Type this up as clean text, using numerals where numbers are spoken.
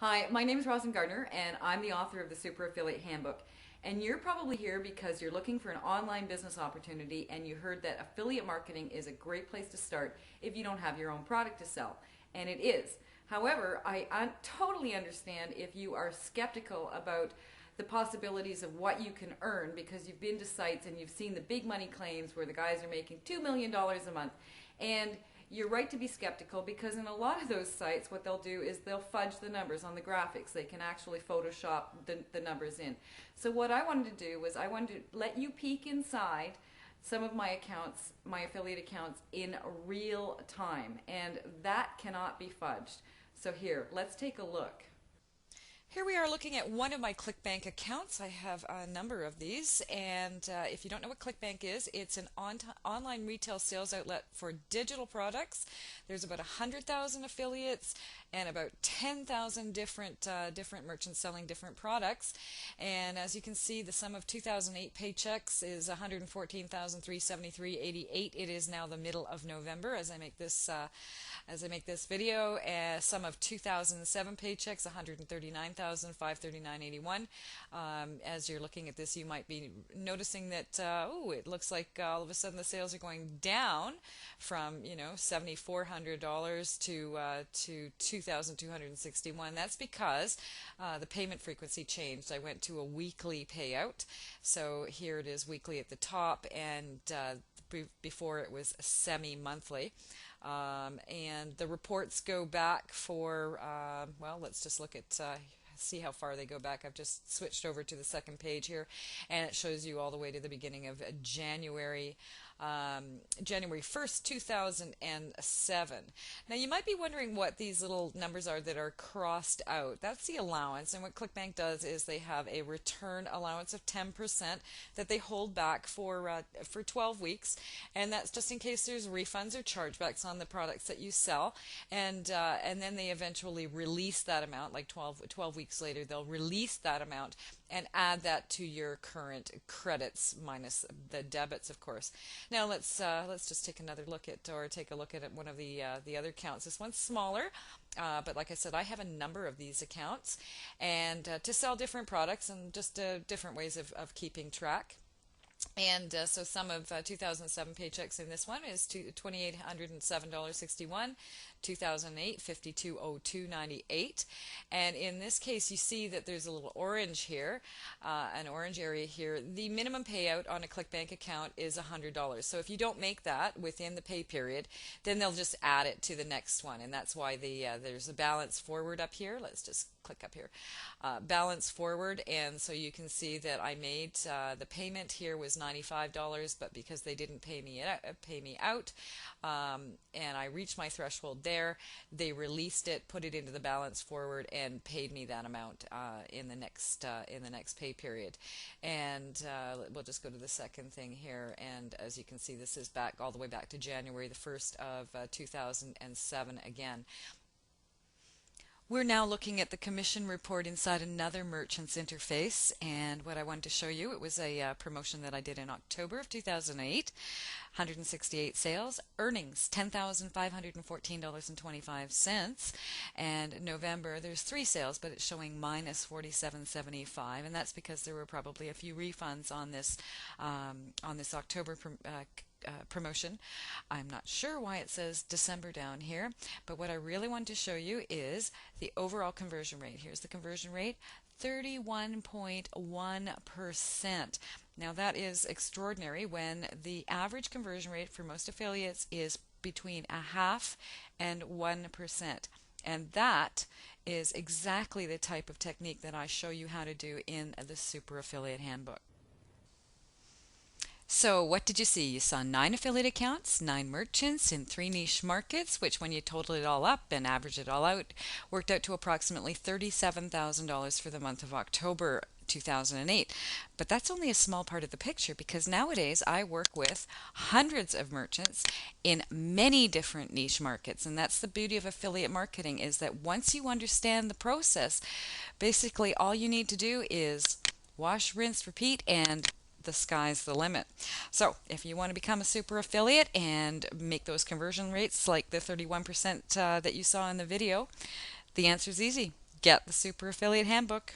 Hi, my name is Rosin Gardner, and I'm the author of the Super Affiliate Handbook. And you're probably here because you're looking for an online business opportunity and you heard that affiliate marketing is a great place to start if you don't have your own product to sell. And it is. However, I totally understand if you are skeptical about the possibilities of what you can earn because you've been to sites and you've seen the big money claims where the guys are making $2 million a month. And you're right to be skeptical because in a lot of those sites, what they'll do is they'll fudge the numbers on the graphics. They can actually Photoshop the numbers in. So what I wanted to do was I wanted to let you peek inside some of my accounts, my affiliate accounts, in real time, and that cannot be fudged. So here, let's take a look. Here we are looking at one of my ClickBank accounts. I have a number of these, and if you don't know what ClickBank is, it's an online retail sales outlet for digital products. There's about 100,000 affiliates and about 10,000 different merchants selling different products. And as you can see, the sum of 2008 paychecks is 114,373.88. It is now the middle of November as I make this video. Sum of 2007 paychecks, 139,539.81. As you're looking at this, you might be noticing that it looks like all of a sudden the sales are going down from $7,400 to 2,261. That's because the payment frequency changed. I went to a weekly payout, so here it is weekly at the top, and before it was semi-monthly. And the reports go back for, well, let's just look at, see how far they go back. I've just switched over to the second page here, and it shows you all the way to the beginning of January 1st, 2007. Now you might be wondering what these little numbers are that are crossed out. That's the allowance, and what ClickBank does is they have a return allowance of 10% that they hold back for 12 weeks, and that's just in case there's refunds or chargebacks on the products that you sell, and then they eventually release that amount, like 12 weeks later, they'll release that amount and add that to your current credits minus the debits, of course. Now let's just take another look at, or take a look at one of the other accounts. This one's smaller, but like I said, I have a number of these accounts, and to sell different products and just different ways of keeping track. And so some of 2007 paychecks in this one is $2,807.61, 2008 $5202.98, and in this case you see that there's a little orange here, an orange area here. The minimum payout on a ClickBank account is $100. So if you don't make that within the pay period, then they'll just add it to the next one, and that's why there's a balance forward up here. Let's just click up here, balance forward, and so you can see that I made the payment here was $95, but because they didn't pay me out, and I reached my threshold there, they released it, put it into the balance forward, and paid me that amount in the next pay period. And we'll just go to the second thing here, and as you can see, this is back all the way back to January the 1st of 2007 again. We're now looking at the commission report inside another merchant's interface, and what I wanted to show you, it was a promotion that I did in October of 2008, 168 sales, earnings $10,514.25, and November there's 3 sales, but it's showing minus $47.75, and that's because there were probably a few refunds on this October promotion. I'm not sure why it says December down here, but what I really want to show you is the overall conversion rate. Here's the conversion rate, 31.1%. Now that is extraordinary when the average conversion rate for most affiliates is between 0.5% and 1%. And that is exactly the type of technique that I show you how to do in the Super Affiliate Handbook. So what did you see? You saw 9 affiliate accounts, 9 merchants in 3 niche markets, which when you total it all up and average it all out, worked out to approximately $37,000 for the month of October 2008. But that's only a small part of the picture, because nowadays I work with hundreds of merchants in many different niche markets. And that's the beauty of affiliate marketing, is that once you understand the process, basically all you need to do is wash, rinse, repeat, and the sky's the limit. So if you want to become a super affiliate and make those conversion rates like the 31% that you saw in the video, the answer is easy. get the Super Affiliate Handbook.